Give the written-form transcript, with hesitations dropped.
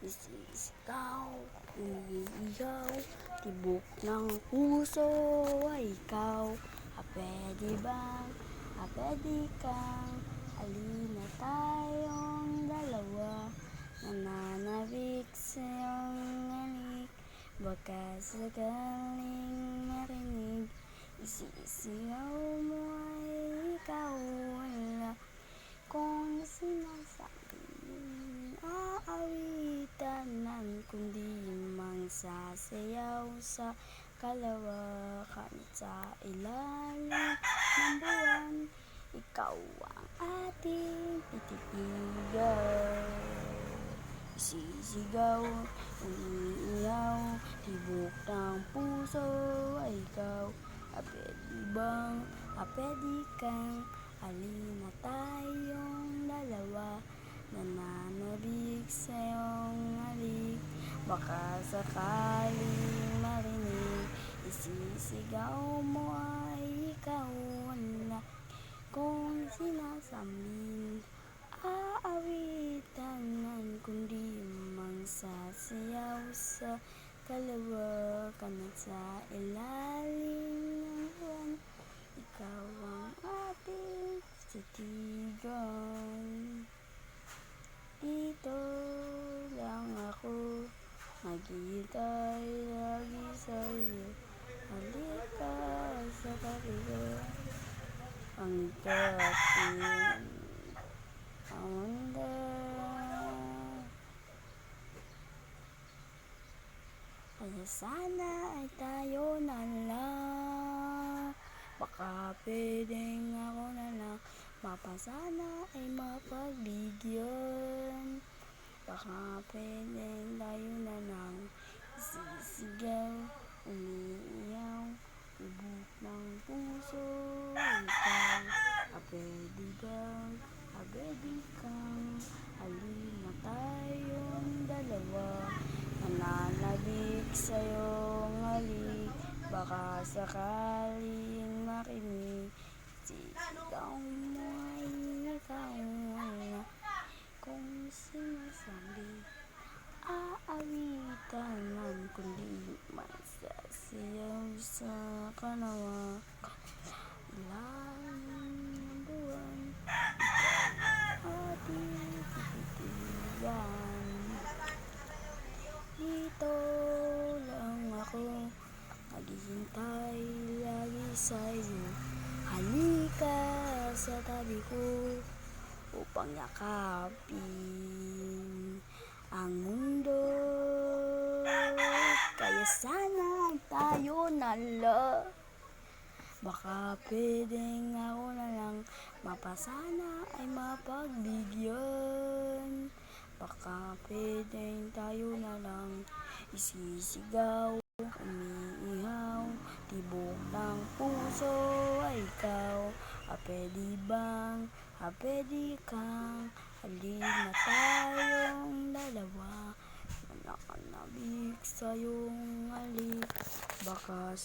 Isisigaw, umiiyaw, tibok ng puso ay ikaw. Pwede bang, pwede kang, halina tayong dalawa. Nananabik sa iyong halik, baka sakaling marinig. Isisigaw mo ay ikaw wala. Kung sinasabing aawitan kundi mangsasayaw sa kalawakan sa ilalim ng buwan. Ikaw ang ating tititigan. Isisigaw, umiiyaw, tibok ng puso ay ikaw. Pwede bang, pwede kang, halina tayong dalawa. Nananabik sa iyong halik, baka sakaling marinig. Isisigaw mo ay ikaw wala. Kung sinasabing aawitan kundi mangsasayaw sa kalawakan at sa ilalim ng buwan. Ikaw ang ating titigan. Dito lang ako, maghihintay lagi sa'yo. Halika sa tabi ko, pangitatin ang mundo. Kaya sana ay tayo na lang. Baka pwedeng ako na lang, mapasana ay mapagbigyan. Baka pwedeng tayo na lang. Isisigaw, umiiyaw, tibok ng puso ikaw. Pwede bang, pwede kang, halina tayong dalawa. Nananabik sa iyong halik, baka sakaling marinig. Isisigaw mo ay ikaw wala. Kung sinasabing aawitan kundi mangsasayaw sa kalawakan ilalim ng buwan. Ikaw ating tititigan. Dito lang ako, maghihintay lagi sa'yo. Halika sa tabi ko upang yakapin ang mundo. Kaya sana tayo na lang. Baka pwedeng ako na lang, mapasana ay mapagbigyan. Baka pwedeng tayo na lang. Isisigaw, umiihaw, tibok ng puso ay ikaw. Pwede bang, pwede kang, halina tayong dalawa. Nananabik sa iyong halik, baka